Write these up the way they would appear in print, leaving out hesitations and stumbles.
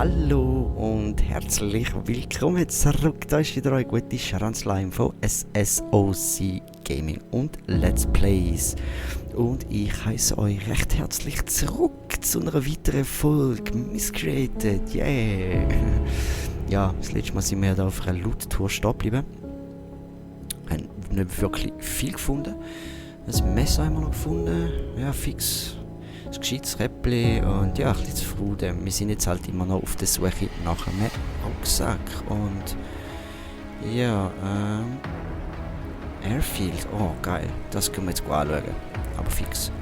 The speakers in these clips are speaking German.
Hallo und herzlich willkommen zurück. Da ist wieder eure gute Schranzlein von SSOC Gaming und Let's Plays. Und ich heiße euch recht herzlich zurück zu einer weiteren Folge Miscreated. Yeah! Ja, das letzte Mal sind wir da auf einer Loot-Tour stehen geblieben. Haben nicht wirklich viel gefunden. Ein Messer haben wir noch gefunden. Ja, fix. Ein gescheites Räppli und ja, ein bisschen zufrieden. Wir sind jetzt halt immer noch auf der Suche nach einem Rucksack und ja, Airfield, oh geil, das können wir jetzt anschauen, aber fix.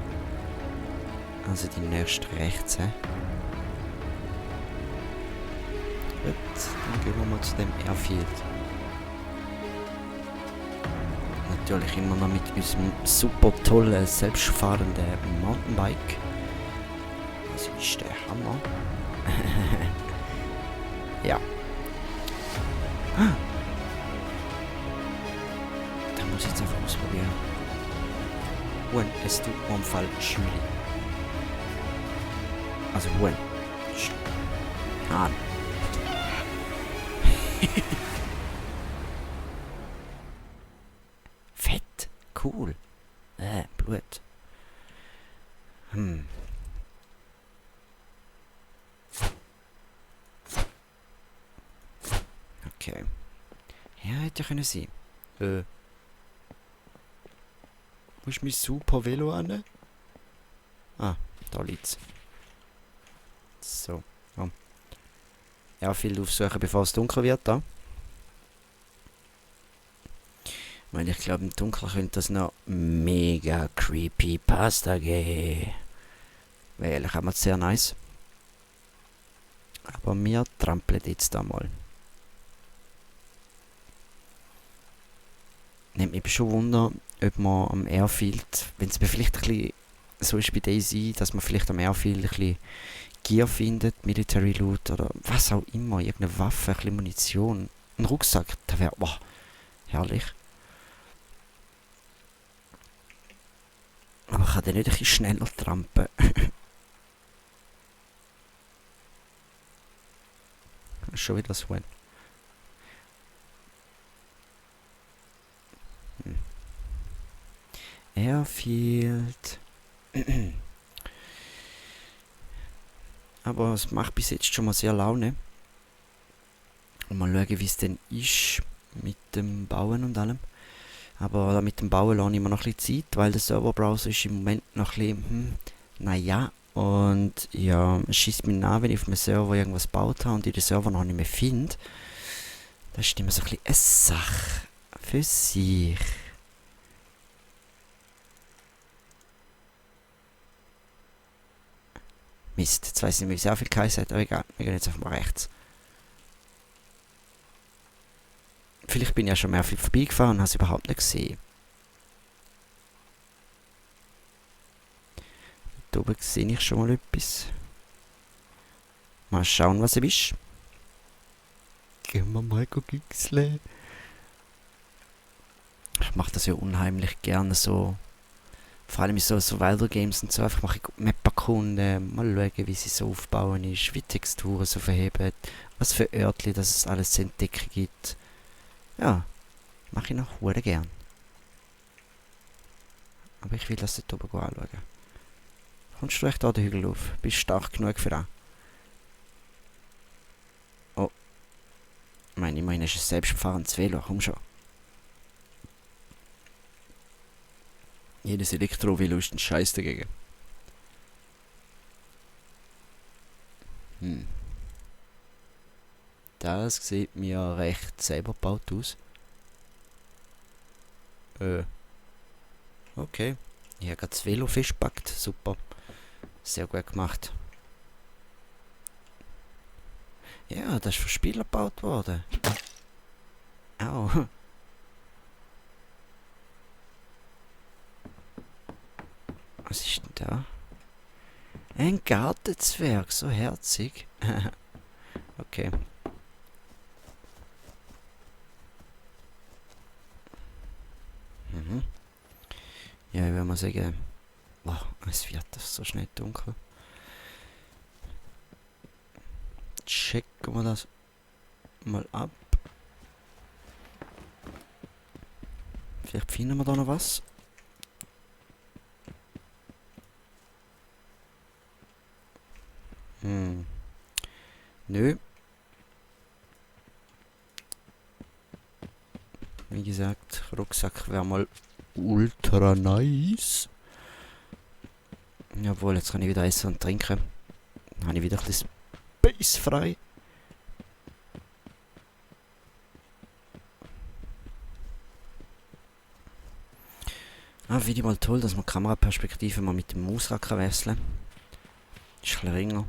Also die nächste rechts, he? Gut, dann gehen wir mal zu dem Airfield. Natürlich immer noch mit unserem super tollen, selbstfahrenden Mountainbike. Das ist der Hammer. Ja. Da muss ich jetzt einfach ausprobieren. When es du Unfall Schüli. Also when. Fett. Cool. Blut. Okay. Ja, hätte ja können sein. Wo ist mein super Velo an? Ah, da liegt's. So. Oh. Ja, viel aufsuchen, bevor es dunkel wird da. Weil ich glaube, im Dunkeln könnte das noch mega creepy Pasta geben. Wäre ehrlich auch mal sehr nice. Aber wir trampeln jetzt da mal. Nimmt mich schon Wunder, ob man am Airfield, wenn es vielleicht ein bisschen so ist bei Daisy, dass man vielleicht am Airfield ein bisschen Gear findet, Military Loot oder was auch immer, irgendeine Waffe, ein bisschen Munition, ein Rucksack, das wäre, wow, herrlich. Aber ich kann den nicht ein bisschen schneller trampen. Schon wieder so ein. Airfield. Aber es macht bis jetzt schon mal sehr Laune. Und mal schauen, wie es denn ist mit dem Bauen und allem. Aber mit dem Bauen lasse ich mir noch ein bisschen Zeit, weil der Serverbrowser ist im Moment noch ein bisschen, naja. Und ja, es schießt mich an, wenn ich auf einem Server irgendwas gebaut habe und ich den Server noch nicht mehr finde. Das ist immer so ein bisschen eine Sache für sich. Mist, jetzt weiss ich nicht, wie sehr viel geheißen hat, aber egal, wir gehen jetzt einfach mal rechts. Vielleicht bin ich ja schon mehr viel vorbeigefahren und habe es überhaupt nicht gesehen. Da oben sehe ich schon mal etwas. Mal schauen, was es ist. Gehen wir mal güchseln. Ich mache das ja unheimlich gerne so. Vor allem so Survival Games und so. Einfach mache ich Map erkunden, mal schauen, wie sie so aufbauen ist, wie Texturen so verheben, was für Örtchen, dass es alles zu entdecken gibt. Ja, mache ich noch hure gern. Aber ich will das dort oben anschauen. Kommst du echt da den Hügel auf? Bist du stark genug für das? Oh. Ich meine, ist ein selbstfahrendes Velo, komm schon. Jedes Elektro-Velo ist ein Scheiß dagegen. Das sieht mir recht selber gebaut aus. Okay. Ich habe gerade das Velo festgepackt. Super. Sehr gut gemacht. Ja, das ist von Spielern gebaut worden. Au. Was ist denn da? Ein Gartenzwerg, so herzig. Okay. Ja, ich würde mal sagen, wow, es wird so schnell dunkel. checken wir das mal ab. Vielleicht finden wir da noch was. Nö. Wie gesagt, Rucksack wäre mal ultra nice. Jawohl, jetzt kann ich wieder essen und trinken. Dann habe ich wieder ein bisschen Space frei. Wieder mal toll, dass man die Kameraperspektive mal mit dem Mausrad kann wechseln kann. Ist ein bisschen ringer.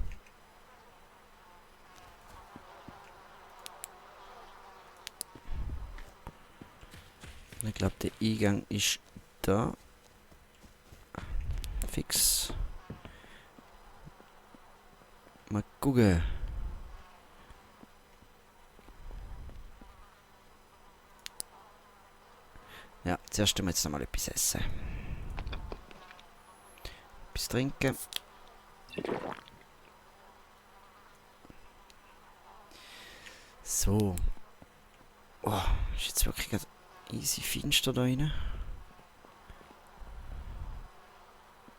Ich glaube, der Eingang ist da. Fix. Mal gucken. Ja, zuerst müssen wir jetzt noch mal etwas essen. Etwas trinken. So. Oh, ist jetzt wirklich gerade easy finster da rein.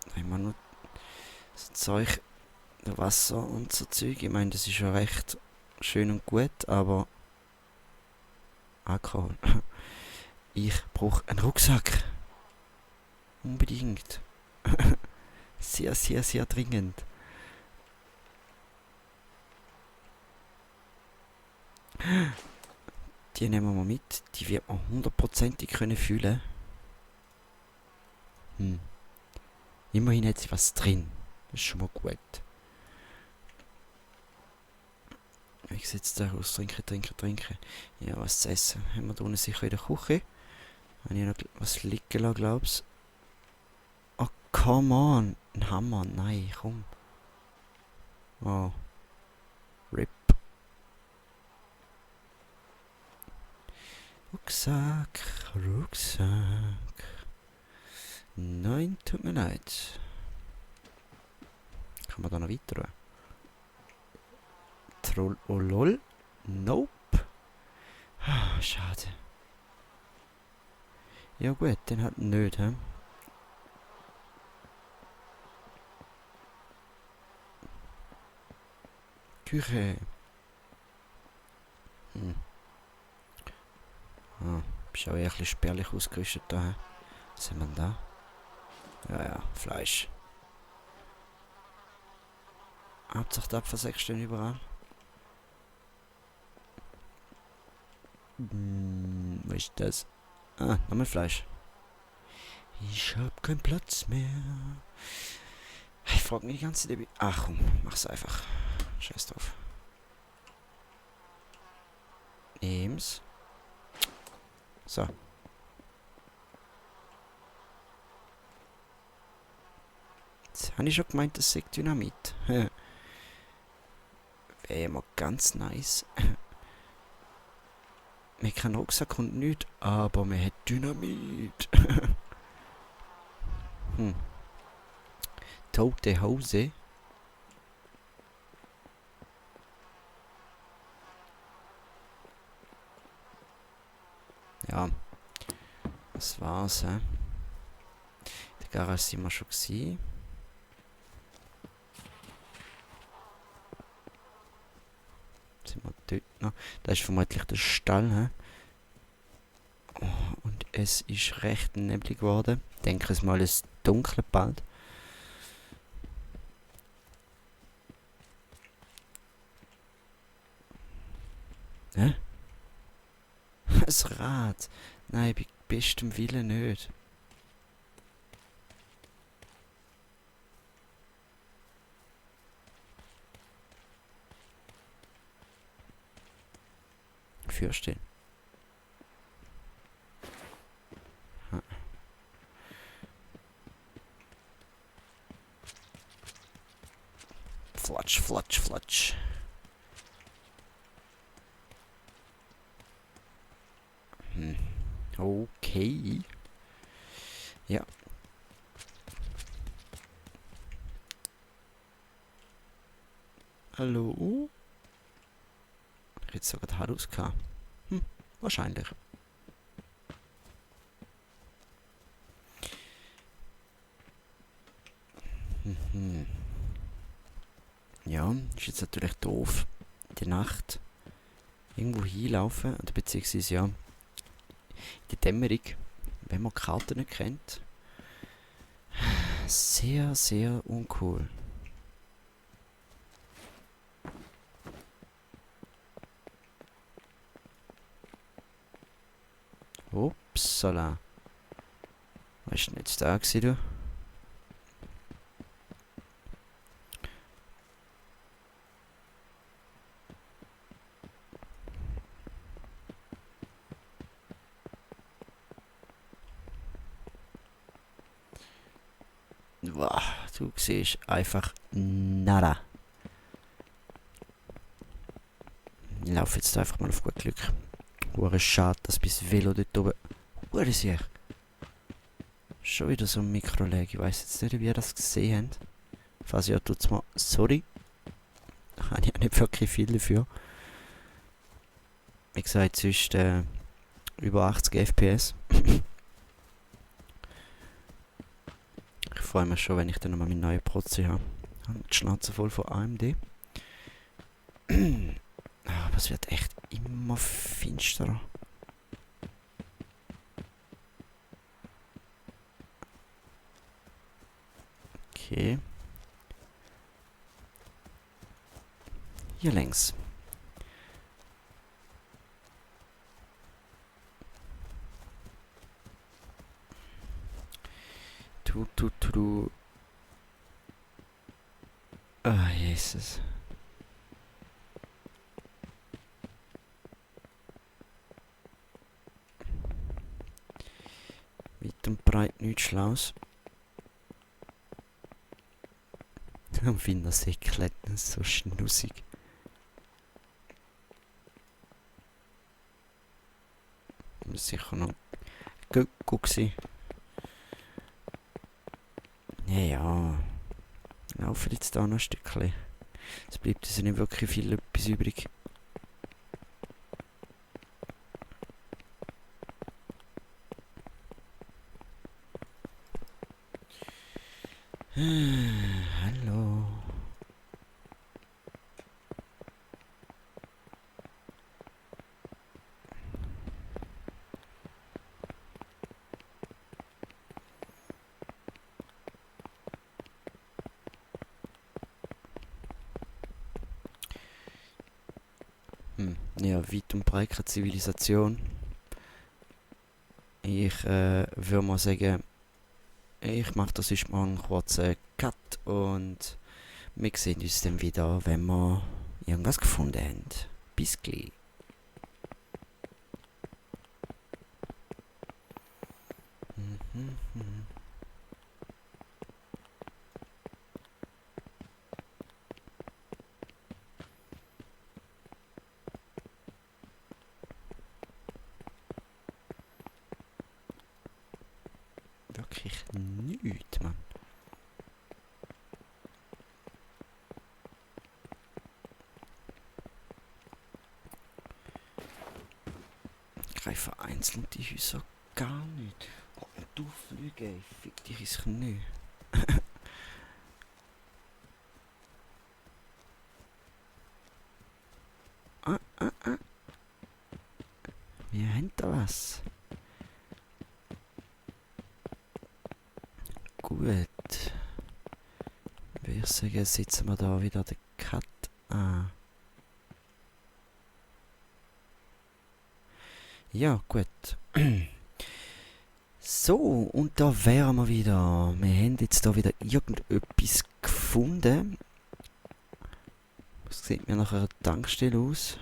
Da haben wir noch so Zeug, Wasser und so Zeug. Ich meine, das ist ja recht schön und gut, aber Alkohol. Ich brauche einen Rucksack. Unbedingt. Sehr, sehr, sehr dringend. Die nehmen wir mit. Die wird man hundertprozentig können fühlen. Immerhin hat sie was drin. Das ist schon mal gut. Ich sitze da aus. Trinken. Ja, was zu essen. Haben wir da unten sicher in der Küche. Habe ich noch was liegen lassen, glaub's. Oh, come on. Ein Hammer. Nein, komm. Oh. RIP. Rucksack. Nein, tut mir leid. Kann man da noch weiter? Troll, oh lol. Nope. Schade. Ja gut, den hat nicht, hä? Küche. Bist auch eher ein bisschen spärlich ausgerüstet da, hä? Was haben wir denn da? Ja, Fleisch. Hauptsache die Apfelsäcke stehen überall. Was ist das? Nochmal Fleisch. Ich hab keinen Platz mehr. Ich frag mich die ganze Zeit. Ach komm, mach's einfach. Scheiß drauf. Nehm's. So. Jetzt habe ich schon gemeint, das sei Dynamit. Wäre ja mal ganz nice. Wir haben keinen Rucksack und nichts, aber wir haben Dynamit. Tote Hose. Ja. Das war's, hä? Der Garage sind wir schon gewesen. Sind wir dort noch? Das ist vermutlich der Stall, hä? Oh, und es ist recht neblig geworden. Ich denke, es mal ist dunkel bald. Hä? Das Rad. Nein, bei bestem Willen nicht. Fürstin. Flatsch. Okay. Ja. Hallo? ich jetzt sogar Harus gehabt. Wahrscheinlich. Ja, ist jetzt natürlich doof. In der Nacht irgendwo hinlaufen, oder beziehungsweise ja, in der Dämmerung, wenn man die Karte nicht kennt. Sehr, sehr uncool. Upsala. Was ist denn jetzt da gewesen, du? Wow, du siehst einfach nada. Ich laufe jetzt einfach mal auf gut Glück. Hure schade, dass bis Velo dort oben... Hure sicher. Schon wieder so ein Mikrolag. Ich weiss jetzt nicht, wie ihr das gesehen habt. Falls ja, tut's mal... Sorry. Da habe ich auch nicht wirklich viel dafür. Wie gesagt, sonst über 80 FPS. Ich freue mich schon, wenn ich dann nochmal meinen neuen Prozi habe. Ich habe die Schnauze voll von AMD. Aber es wird echt immer finsterer. Okay. Hier längs. Du. Ah, Jesus. Weit und breit nichts Schlaues. Ich finde das Säckchen so schnussig. Das ist sicher noch gut sein. Ja. Laufen jetzt da noch ein Stückchen. Es bleibt also nicht wirklich viel etwas übrig. Hallo. Ja, weit und breit keine Zivilisation. Ich würde mal sagen, ich mache das sonst mal einen kurzen Cut und wir sehen uns dann wieder, wenn wir irgendwas gefunden haben. Bis gleich. Wirklich nichts, Mann. Ich greife einzeln die Häuser gar nicht. Oh, du Flüge, ey. Fick dich ins Knie. Wir haben da was. Gut. Ich würde sagen, setzen wir da wieder den Cut an. Ja, gut. So, und da wären wir wieder. Wir haben jetzt da wieder irgendetwas gefunden. Das sieht mir nach einer Tankstelle aus.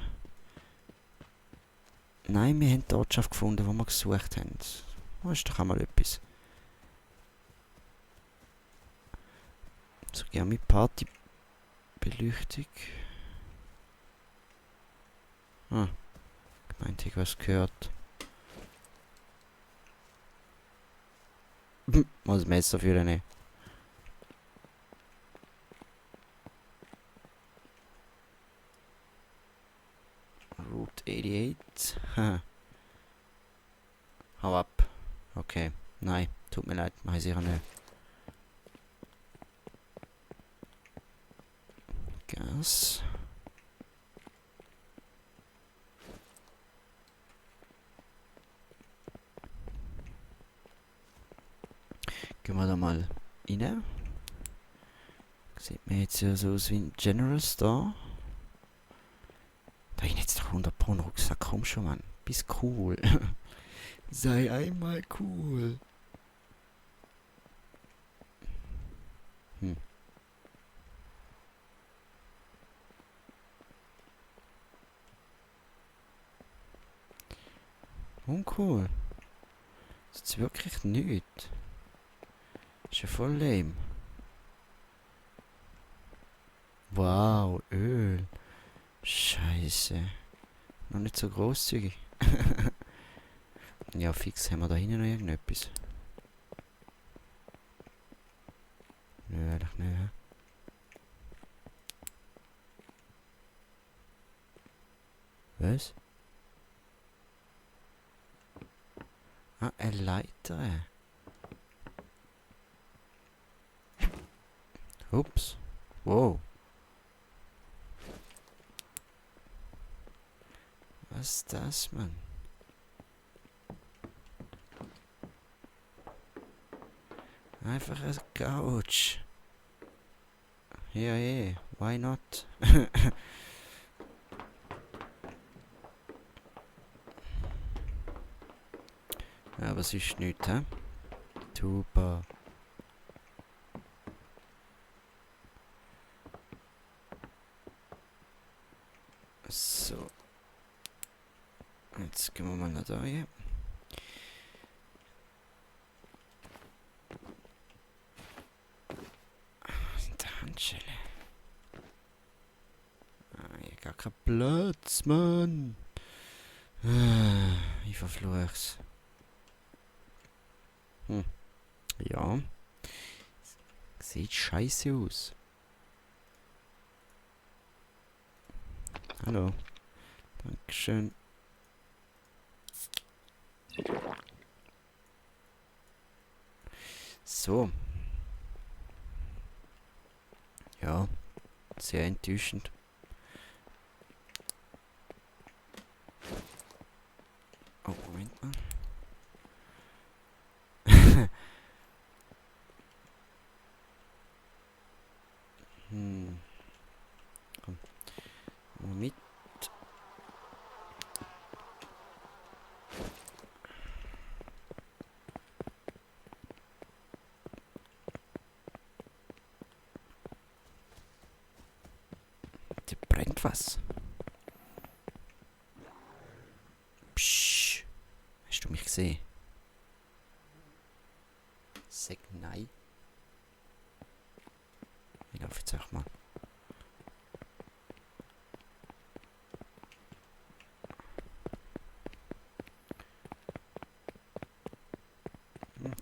Nein, wir haben die Ortschaft gefunden, die wir gesucht haben. Das ist doch einmal etwas. So, gerne mit Partybeleuchtung. Ah, ich meinte, ich was gehört. Muss das Messer für nicht. Route 88. Haha. Hau ab. Okay. Nein, tut mir leid, mach ich sicher nicht. Gas. Gehen wir da mal rein. Sieht mir jetzt ja so aus wie ein General Store. Da habe ich jetzt doch 100 Pro einen Rucksack. Komm schon, Mann. Bist cool. Sei einmal cool. Uncool. Das ist wirklich nichts. Ist ja voll lame. Wow, Öl. Scheiße. Noch nicht so großzügig. Ja, fix, haben wir da hinten noch irgendetwas? Nö, eigentlich nicht. Hä? Was? Ah, eine Leiter. Ups. Wow. Was ist das, Mann? Einfach ein Couch. Ja, eh. Why not? Ja, was ist nichts, hä? Super. So. Jetzt gehen wir mal nach da hier. Was sind die Handschellen? Ah, hier gar kein Platz, Mann. Ich verfluch's. Ja. Sieht scheiße aus. Hallo. Dankeschön. So. Ja. Sehr enttäuschend. Oh, Moment mal. Komm. Mal mit. Da brennt was. Psch. Hast du mich gesehen? Sag nein. Ich laufe jetzt auch mal.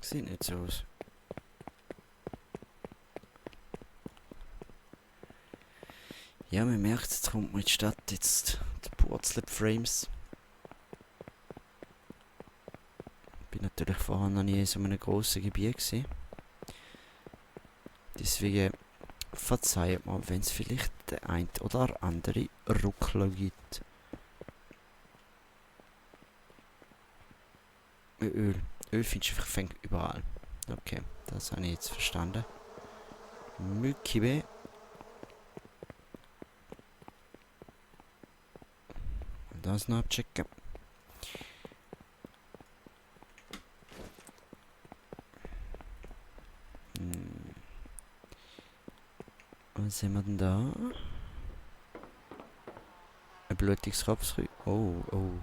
Sieht nicht so aus. Ja, man merkt, jetzt kommt mir in die Stadt jetzt die purzelt Frames. Bin natürlich vorher noch nie in so einem grossen Gebiet gewesen. Deswegen verzeiht mir, wenn es vielleicht der ein oder andere Ruckler gibt. Öl. Öl findest du einfach überall. Okay, das habe ich jetzt verstanden. Mülkibe. Das noch abchecken. Was haben wir denn da? Ein blutiges Rapsrüben. Oh, oh.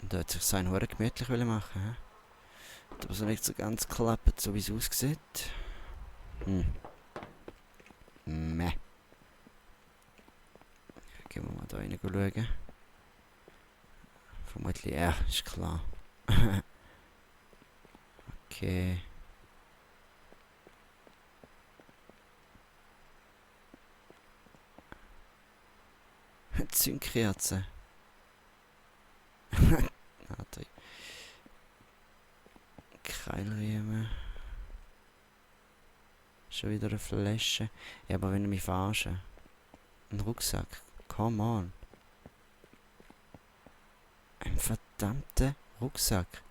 Und da hat sich sein Hure gemütlich machen. He? Hat aber so nicht so ganz geklappt, so wie es aussieht. Meh. Gehen wir mal da rein schauen. Vermutlich, ja, ist klar. Okay. Zündkerze. Ah, Keilriemen. Schon wieder eine Flasche. Ja, aber wenn du mich verarschen. Ein Rucksack. Come on. Ein verdammter Rucksack.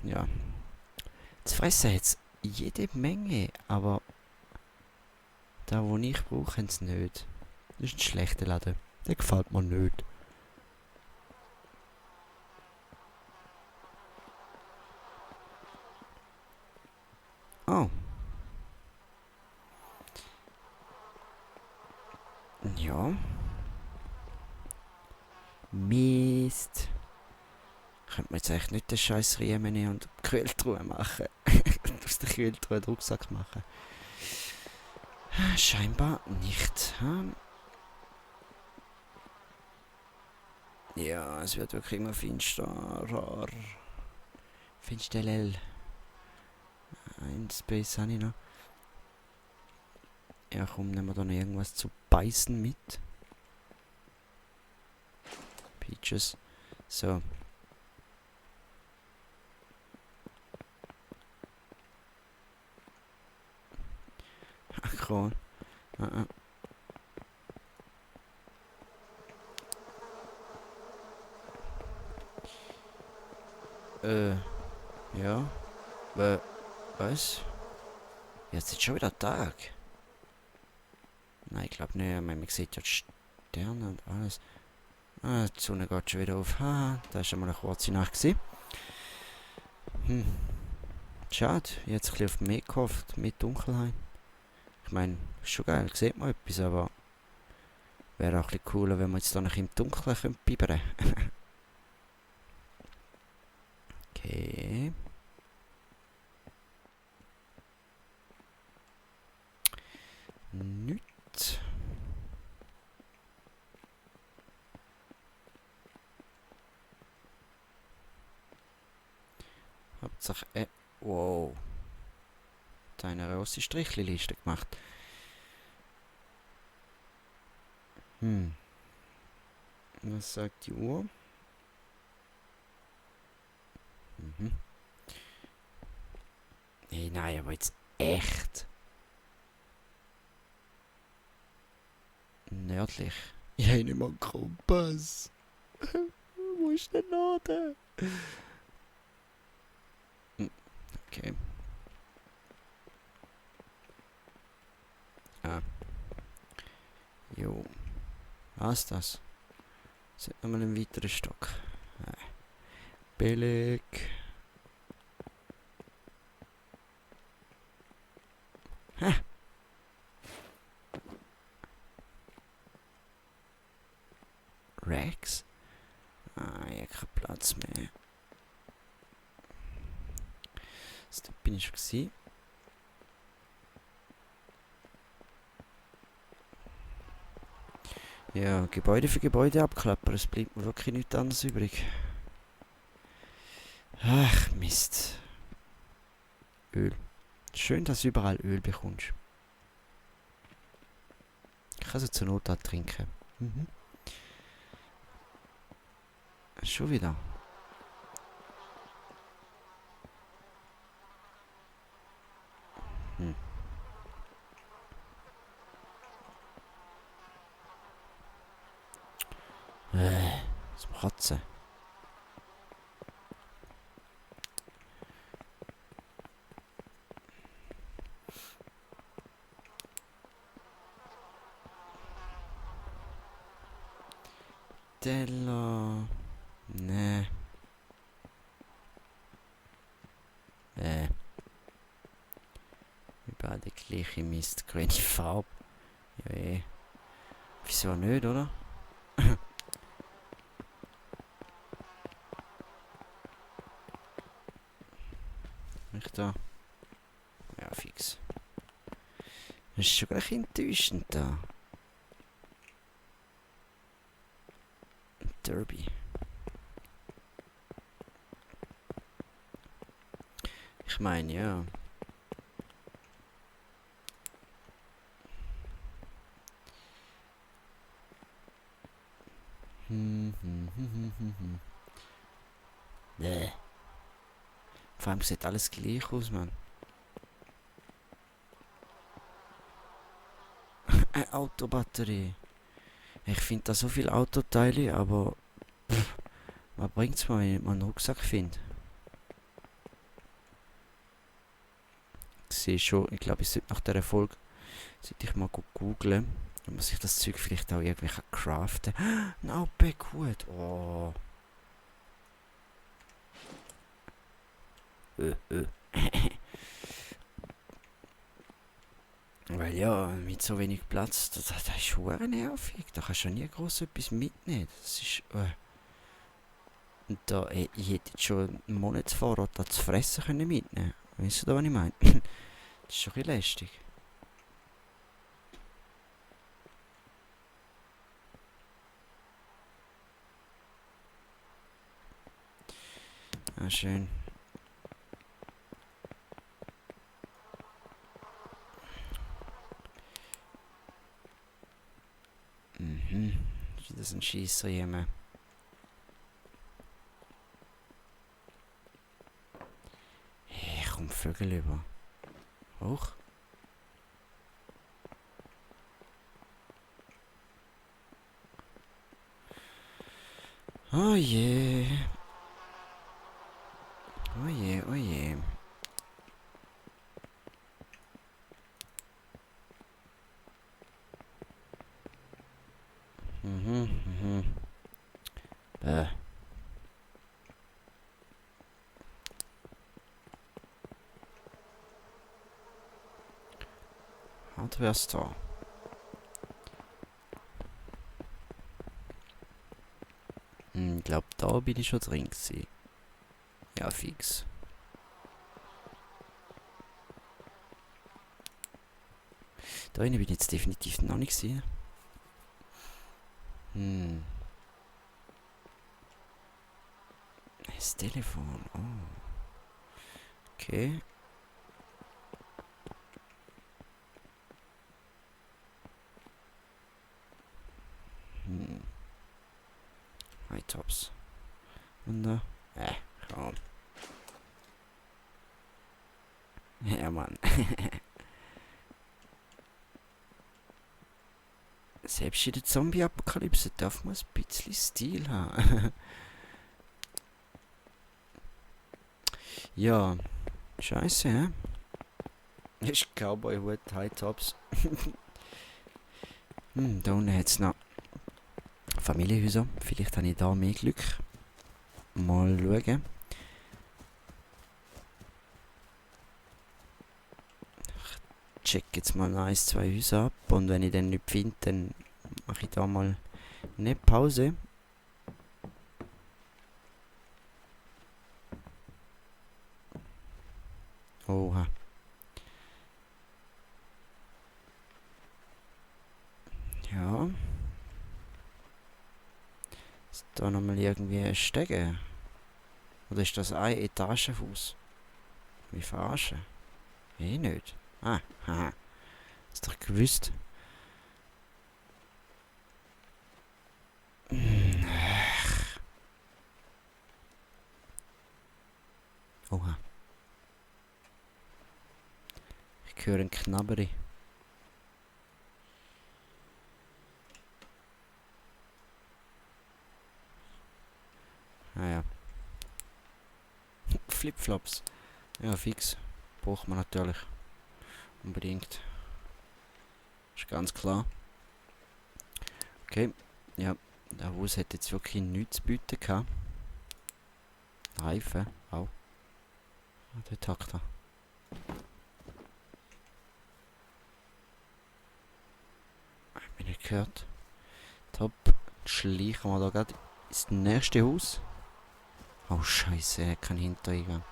Ja. Das fressen jetzt jede Menge, aber da, wo ich brauche, haben sie nicht. Das ist ein schlechter Laden. Der gefällt mir nicht. Oh. Ja. Mist. Könnte man jetzt echt nicht den scheiß Riemen nehmen und die Kühltruhe machen. Aus der Kühltruhe den Rucksack machen. Scheinbar nicht. Hm? Ja, es wird wirklich immer finsterer. Finsterell. Ein Space habe ich noch. Ja, komm, nehmen wir da noch irgendwas zu beißen mit. Peaches. So. Ach, komm. Ja. Was? Jetzt ist schon wieder Tag. Nein, ich glaube nicht. Man sieht ja die Sterne und alles. Ah, die Sonne geht schon wieder auf. Haha, da war schon mal eine kurze Nacht gewesen. Schade, jetzt ein bisschen auf mehr gehofft, mit Dunkelheit. Ich meine, ist schon geil, sieht man etwas, aber wäre auch ein bisschen cooler, wenn wir jetzt da noch im Dunkeln bibbern können. Okay. Nichts. Hauptsache, wow. Da eine grosse Strichliste gemacht. Was sagt die Uhr? Hey, nein, aber jetzt echt. Nördlich. Ich habe nicht mal einen Kompass. Wo ist der Laden? Okay. Ah. Jo. Was ist das? Sollte nochmal einen weiteren Stock. Billig. Hä? Rex? Ah, ich habe keinen Platz mehr. Da bin ich schon gewesen. Ja, Gebäude für Gebäude abklappern. Es bleibt mir wirklich nichts anderes übrig. Ach, Mist. Öl. Schön, dass du überall Öl bekommst. Ich kann sie zur Not auch trinken. Schon wieder. Zum Kotzen. Della. Nee. Überall der gleiche Mist. Grüne Farbe. Ja, Wieso nicht, oder? Nicht da. Ja, fix. Das ist schon gleich enttäuschend da. Derby. Ich meine, ja. Bäh. Vor allem sieht alles gleich aus, Mann. Eine Autobatterie. Ich finde da so viele Autoteile, aber was bringt's mir, wenn ich mal einen Rucksack finde? Ich sehe schon, ich glaube, ich sollte nach dieser Folge ich mal googlen, ob man sich das Zeug vielleicht auch irgendwie craften kann. Ein Outback-Hut. Oh. Weil ja, mit so wenig Platz, das ist schon nervig. Da kannst du nie groß etwas mitnehmen. Das ist. Und da, ich hätte jetzt schon einen Monatsvorrat da zu fressen können mitnehmen. Weißt du da, was ich meine? Das ist schon ein bisschen lästig. Ah, schön. Mhm. Ist wieder so ein Scheisser jemand. Hey, komm, Vögel über. Hoch. Oh je. Oh je, oh je. Mhm. Bäh. Hat wär's da. Ich glaube, da bin ich schon drin gewesen. Ja, fix. Da bin ich jetzt definitiv noch nicht gewesen. Das Telefon, oh. Okay. High Tops. Und da? Komm. Ja, Mann. Selbst in der Zombie-Apokalypse darf man ein bisschen Stil haben. Ja. Scheiße, hä? Das ist Cowboy-Hut, High Tops. Da unten hat es noch Familienhäuser. Vielleicht habe ich da mehr Glück. Mal schauen. Ich check jetzt mal 1, 2 Häuser ab. Und wenn ich den nicht finde, dann mache ich da mal eine Pause. Oha. Ja. Ist da nochmal irgendwie ein Stege? Oder ist das ein Etagenhaus? Wie verarschen? Eh nicht. Ah, haha. Ist doch gewusst. Oha. Ich höre ein Knabberi. Ah ja. Flipflops. Ja, fix. Braucht man natürlich. Unbedingt. Ist ganz klar. Okay. Ja, der Haus hat jetzt wirklich nichts zu bieten gehabt. Reifen, auch. Ah, der Takter. Bin ich gehört. Top. Schleichen wir da gerade ins nächste Haus. Oh Scheiße, er kann Hintereingang.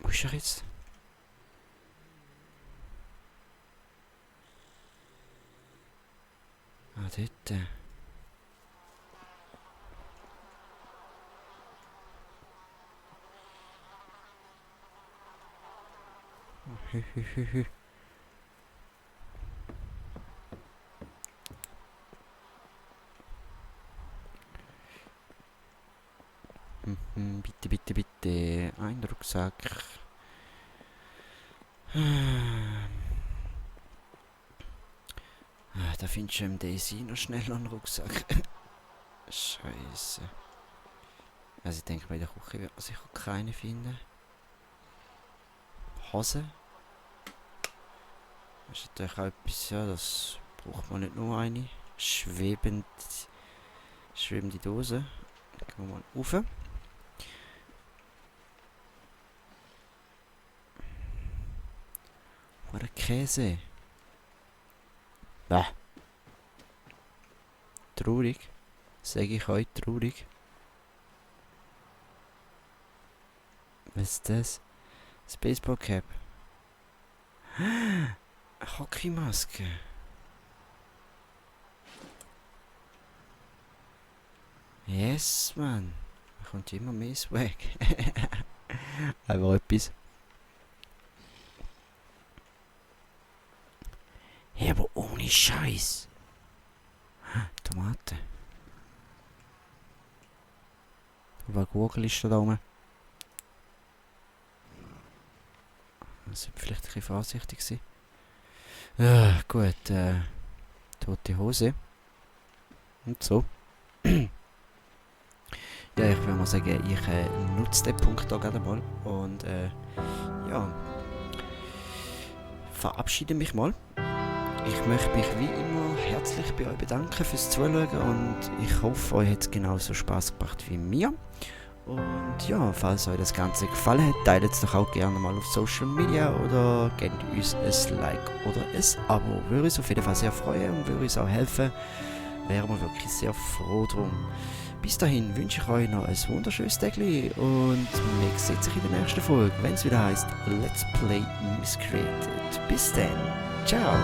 Wo ist er jetzt? Ah, dort. Bitte, bitte, bitte. Ein Rucksack. Da findest du im Daisy noch schnell einen Rucksack. Scheiße. Also ich denke, bei der Küche wird man sicher keine finden. Hose. Das ist natürlich auch etwas, ja, das braucht man nicht nur eine. Schwebende Dose. Da gehen wir mal rauf. Oder Käse. Bäh. Traurig. Sage ich euch, traurig. Was ist das? Das Baseballcap. Eine Hockeymaske. Yes, Mann. Da kommt immer mehr Swag. Aber etwas. Ja, aber ohne Scheiß. Tomate. Aber Gurkel ist da oben. Das sollte vielleicht ein bisschen vorsichtig sein. Gut, tote Hose. Und so. Ja, ich würde mal sagen, ich nutze den Punkt hier gerade mal. Und ja, verabschiede mich mal. Ich möchte mich wie immer herzlich bei euch bedanken fürs Zuschauen und ich hoffe, euch hat es genauso Spaß gemacht wie mir. Und ja, falls euch das Ganze gefallen hat, teilt es doch auch gerne mal auf Social Media oder gebt uns ein Like oder ein Abo. Würde uns auf jeden Fall sehr freuen und würde uns auch helfen. Wären wir wirklich sehr froh drum. Bis dahin wünsche ich euch noch ein wunderschönes Tag und wir sehen uns in der nächsten Folge, wenn es wieder heißt Let's Play Miscreated. Bis dann. Ciao.